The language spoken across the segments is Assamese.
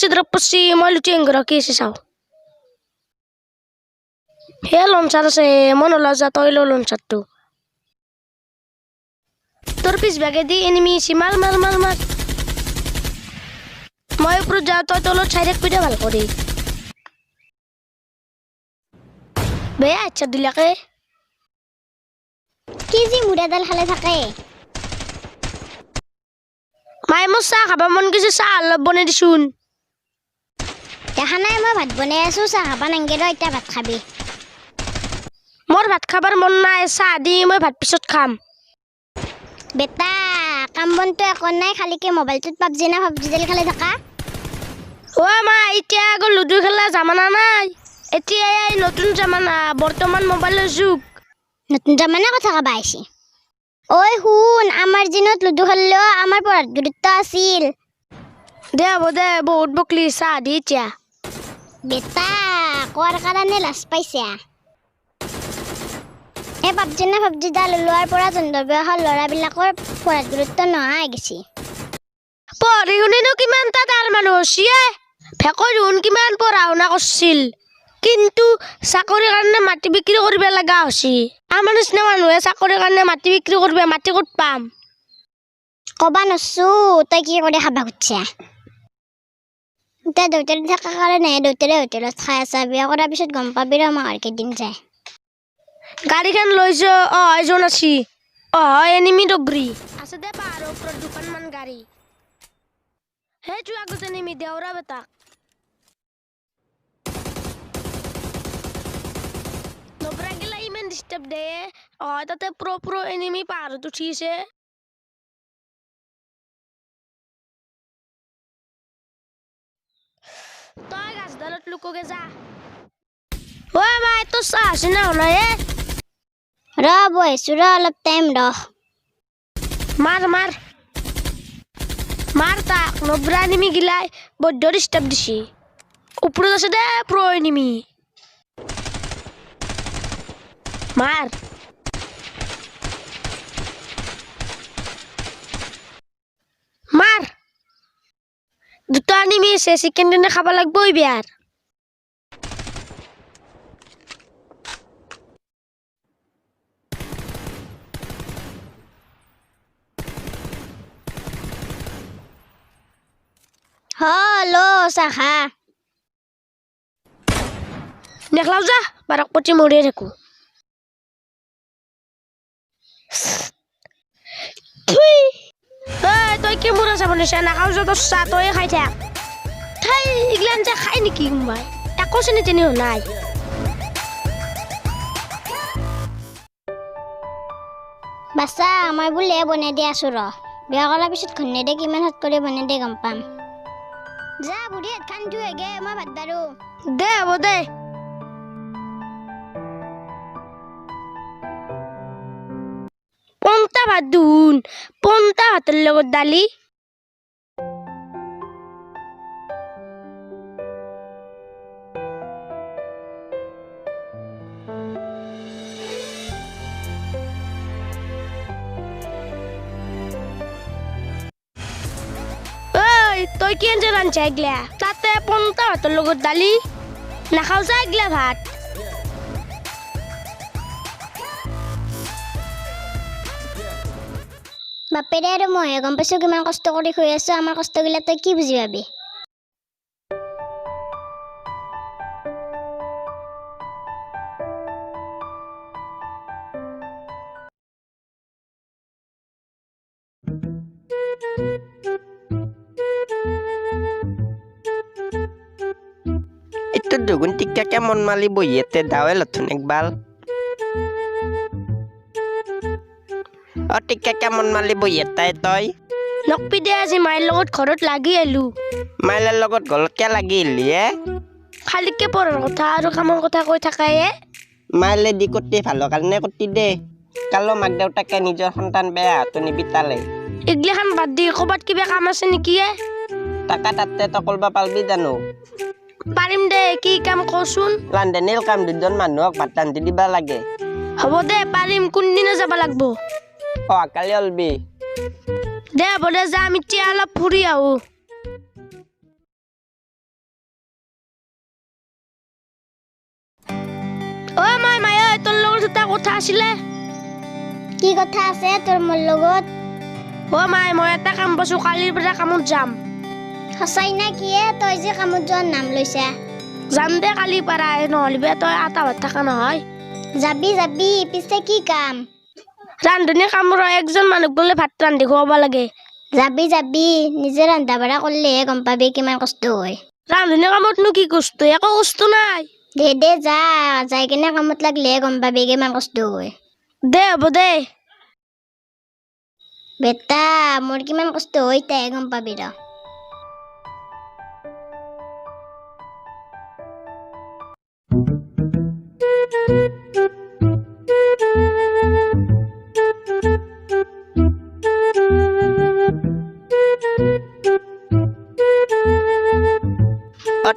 drop posi moi luti engro ki se sao he launcher ase monola ja toilo launcher tu tor pis bage di enemy si mal মই উপর যা তো তোলো ছাইরে কইটা ভাল করি বে আচ্ছা দিলাকে কি জি মুড়াদাল খালে থাকে মাই মসা খাবা মন গেছে চা অলপ বনে দিছুন দেখা নাই মই ভাত বনাই আছো চাহ খাবা নাংগে ৰ এতিয়া ভাত খাবি মোর ভাত খাবার মন নাই চা দি মই ভাত পিছত খাম বেটা কাম বনটো একো নাই খালিকে মোবাইলটোত পাবজি না পাবজি দাল খালে থাকা ও মা এতিয়া আগৰ লুডু খেলা জামানা নাই এতিয়া এই নতুন জামানা বৰ্তমান মোবাইলৰ যুগ নতুন জামানা কথা কবা আইছি ওই হুন আমার দিনত লুডু খেললেও আমার পড়াত গুরুত্ব আছিল দে বদে বহুত বকলি চা দি এতিয়া বেটা কোৱাৰ কাৰণে লাজ পাইছা এই পাবজি না পাবজি দাল লোৱাৰ পৰা জন্মবয়সৰ ল'ৰাবিলাকৰ পঢ়াত গুৰুত্ব নোহোৱা হৈ গৈছে পঢ়ি শুনিনো কিমান তা তাৰ মানুহ হৈছিয়ে ফেকৰ শুন কিমান পঢ়া শুনা কৰিছিল কিন্তু চাকৰিৰ কাৰণে মাটি বিক্ৰী কৰিব লগা হৈছে আমাৰ নিচিনা মানুহে চাকৰিৰ কাৰণে মাটি বিক্ৰী কৰিব মাটি ক'ত পাম কবা নছো তই কি কৰি খাবা খুজিছা তই দেউতাৰ থকা কাৰণে দেউতাৰে হোটেলত খাই আছা বিয়া কৰাৰ পিছত গম পাবি ৰ মাহৰ কেইদিন যায় গাড়ীখন লৈ যা এজন আছি এনিমি ডবৰি আছে দে পাহাৰৰ ওপৰত দুখনমান গাড়ী হে যোৱা আগতে নিমি দেউৰা বেটাক নবৰা গেলা ইমান ডিষ্টাৰ্ব দে তাতে প্ৰ এনিমি পাহাৰত উঠিছে তই গাছডালত লুকোগে যা ও মাই তো চাহ আছে না হলে ৰ বহিছো ৰ অলপ টাইম ৰ মাৰ তাক নবৰা এনিমি গিলাই বদ্ধ ডিষ্টাৰ্ব দিছি ওপৰত আছে দে প্ৰ এনিমি মাৰ দুটা এনিমি আছে চিকেন দিনে খাব লাগব এই বিয়াৰ হলো চাখা নেখলাও যা বাৰক পতি মৰিয়ে থাকো তই কি মোৰ আছে বনিছা নাখাও যা তোৰ চাহ তই খাই থাক থাই ইগলান যে খাই নেকি কোনোবাই একো চিনি তিনিও নাই বাচ্চা মই বোলে বনাই দি আছো ৰ বিয়া কৰাৰ পিছত ঘনে দে কিমান হাত কৰি বনাই দে গম পাম যা বুঢ়ী হাত খান ধুই গে মই ভাত বাৰো দে হ'ব দে পন্তা ভাত দুন পন্তা ভাতৰ লগত দালি তই কি আঞ্জা ৰান্ধছা এগলা তাতে পন্তা ভাতৰ লগত দালি নাখাও যা এগলা ভাত বাপেৰে আৰু মইহে গম পাইছো কিমান কষ্ট কৰি শুই আছো আমাৰ কষ্টগিলা তই কি বুজি পাবি itu dugun tiga kemon mali boyete dawe lethun ekbal tiga kemon mali boyete toy নকপি দে আজি মাইৰ লগত ঘৰত লাগি আহিলো মাইলৰ লগত গলত কে লাগিল হে খালিকে পঢ়াৰ কথা আৰু কামৰ কথা কৈ থাকায়ে মাইলে দি কটি ভালো কাৰণে কটি দে কালো মাক দেউতাকে নিজৰ সন্তান বেয়া হাতত নিবিতালে এগলাখান বাদ দি ক'বাত কিবা কাম আছে নেকি টাকা তাতে তো কলবা পালবি জানো পাৰিম দে কি কাম কচোন লাণ্ডেনিল কাম দুজন মানুহক ভাত ৰান্ধি দিবা লাগে হ'ব দে পাৰিম কোনদিনা যাব লাগব কালি অলবি দে হ'ব দে যাম এতিয়া অলপ ফুৰি আহো এটা কথা আছিলে কি কথা আছে তোৰ মোৰ লগত অ' মাই মই এটা কাম পাইছোঁ কালিৰ পৰা কামত যাম সঁচাই না কিয়ে তই যে কামত যোৱাৰ নাম লৈছা যাম দে কালিৰ পৰা নহ'লে তই আটা ভাত থকা নহয় যাবি যাবি পিছে কি কাম ৰান্ধনী কাম ৰ একজন মানুহক বোলে ভাত ৰান্ধি খুৱাব লাগে যাবি যাবি নিজে ৰন্ধা বঢ়া কৰিলেহে গম পাবি কিমান কষ্ট হয় ৰান্ধনী কামতনো কি কষ্ট একো কষ্ট নাই দে যা যাই কিনে কামত লাগিলেহে গম পাবি কিমান কষ্ট হয় দে হ'ব দে বেটা মোৰ কিমান কষ্ট হয় তাইহে গম পাবি ৰ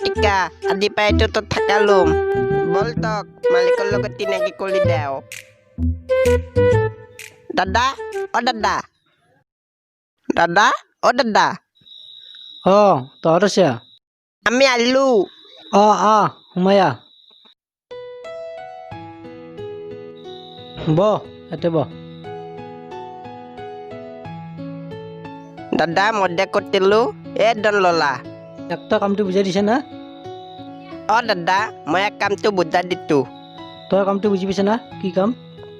টিকা আদি পাইতো তো থাকা লম বল তক মালিকৰ লগত চিনাকি কৰি দেও দাদা দাদা দাদা দাদা তহঁত আছে আমি আলু সোমাই আহ ইয়াতে দাদা মধ্যে কটিলো দন ললা একটা কামটো বুজাই দিছে না দাদা মই কামটো বুজা দিতো তই কামটো বুজি পাইছে না কি কাম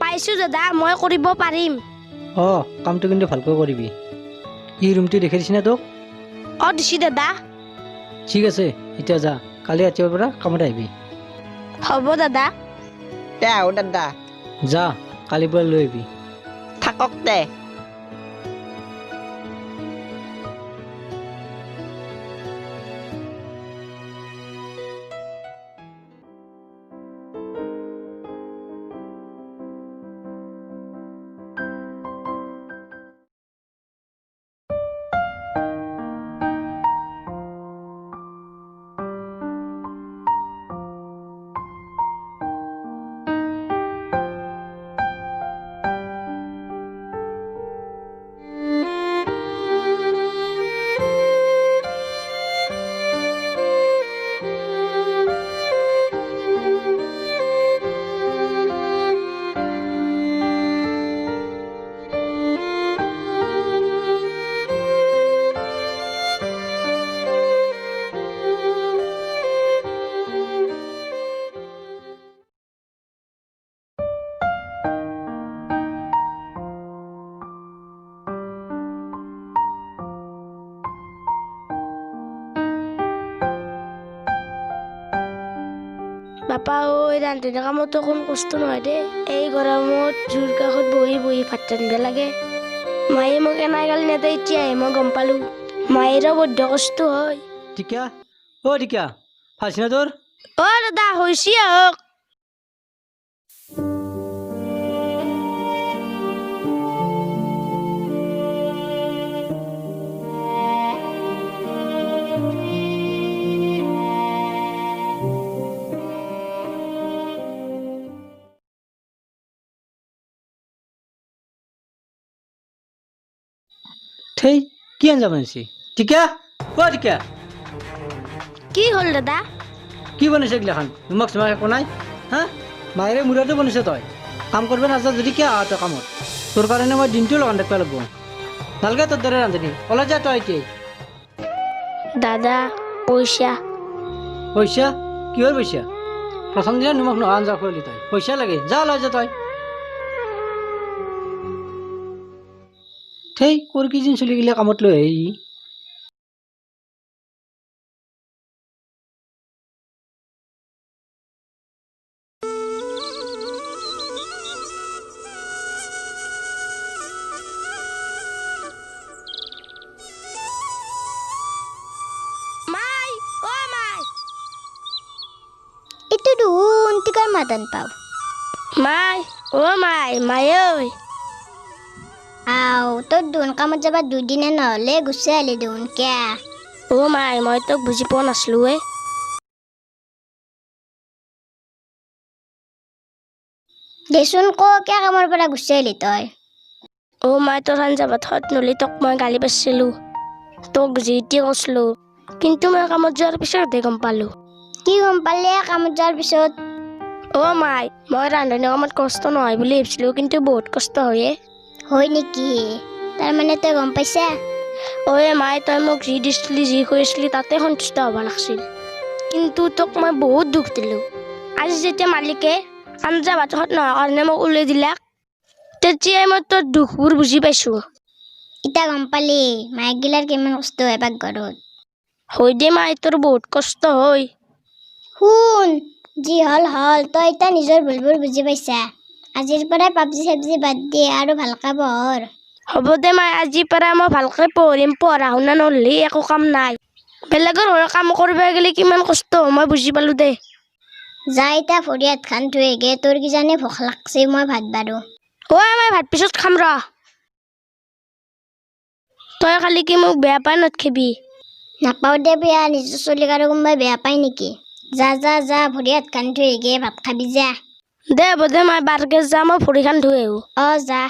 পাইছোঁ দাদা মই কৰিব পাৰিম কামটো কিন্তু ভালকৈ কৰিবি ই ৰুমটো দেখি দিছে না তোক দিছি দাদা ঠিক আছে এতিয়া যা কালি ৰাতিপুৱাৰ পৰা কামত আহিবি হ'ব দাদা দাদা যা কালিৰ পৰা লৈ আহিবি থাকক দে বাপা ঐ ৰান্ধনী কামতো কম কষ্ট নহয় দেই এই গৰমত জুইৰ কাষত বহি বহি ভাত ৰান্ধিব লাগে মায়ে মোক এনাই গালি নেদে এতিয়াহে মই গম পালো মায়েৰো বদ্ধ কষ্ট হয় টিকা টিকা ভালছি না তোৰ দাদা হৈছে আহক থেই কি আঞ্জা বনাইছে টিকা টিকা কি হ'ল দাদা কি বনাইছে এইগিলাখান নিমখ চিমখ একো নাই মায়েৰে মূৰতে বনাইছে তই কাম কৰিব নাযাওঁ যদি কিয় আহ তই কামত তোৰ কাৰণে মই দিনটো লগান দেখিব লাগিব নালাগে তোৰ দৰে ৰান্ধনি ওলাই যা তই এতিয়াই দাদা পইচা কিহৰ পইচা প্ৰথম দিনা নিমখ নোহোৱা আঞ্জা খুৱালি তই পইচা লাগে যা ওলাই যা তই থেই কৰ কি যেন চলি গ'লে কামত লৈ আহি এইটো দেখোন টিকাৰ মাতন পাওঁ মায়ে ঐ তোৰ দেখোন কামত যাবা দুদিনে নহ'লে গুচি আহিলি দেখোন কিয়া মাই মই তোক বুজি পোৱা নাছিলো দেচোন কিয়া কামৰ পৰা গুচি আহিলি তই মাই তোৰ আঞ্জা ভাত হত নলি তোক মই গালি পাইছিলো তোক যি টি কৈছিলো কিন্তু মই কামত যোৱাৰ পিছতহে গম পালো কি গম পালি কামত যোৱাৰ পিছত অ' মাই মই ৰান্ধনী কামত কষ্ট নহয় বুলি ভাবিছিলোঁ কিন্তু বহুত কষ্ট হয়ে হয় নেকি তাৰমানে তই গম পাইছা অ' মাই তই মোক যি দিছিলি যি কৰিছিলি তাতে সন্তুষ্ট হ'ব লাগিছিল কিন্তু তোক মই বহুত দুখ দিলোঁ আজি যেতিয়া মালিকে আঞ্জা ভাত নোহোৱাৰ কাৰণে মোক ওলাই দিলাক তেতিয়াই মই তোৰ দুখবোৰ বুজি পাইছোঁ এতিয়া গম পালি মাইকগিলাৰ কিমান কষ্ট হয় পাকঘৰত হয় দে মাই তোৰ বহুত কষ্ট হয় শুন যি হ'ল হ'ল তই এতিয়া নিজৰ ভুলবোৰ বুজি পাইছা আজিৰ পৰাই পাবজি চাবজি বাদ দিয়ে আৰু ভালকৈ পঢ় হ'ব দে মাই আজিৰ পৰা মই ভালকৈ পঢ়িম পঢ়া শুনা নহ'লে একো কাম নাই বেলেগৰ ঘৰৰ কাম কৰিব গ'লে কিমান কষ্ট হয় মই বুজি পালোঁ দে যা এতিয়া ভৰি হাতখন ধুই গে তোৰ কিজানি ভোক লাগছে মই ভাত বাঢ়ো অ' মই ভাত পিছত খাম ৰ তই খালি কি মোক বেয়া পাই নথখিবি নাপাওঁ দে বেয়া নিজৰ চলিক আৰু কোনোবাই বেয়া পায় নেকি যা যা যা ভৰি হাতখন ধুই গে ভাত খাবি যা দে হ'ব দে মই বাৰকে যাম মই ভৰিখন ধুই আহোঁ অ যা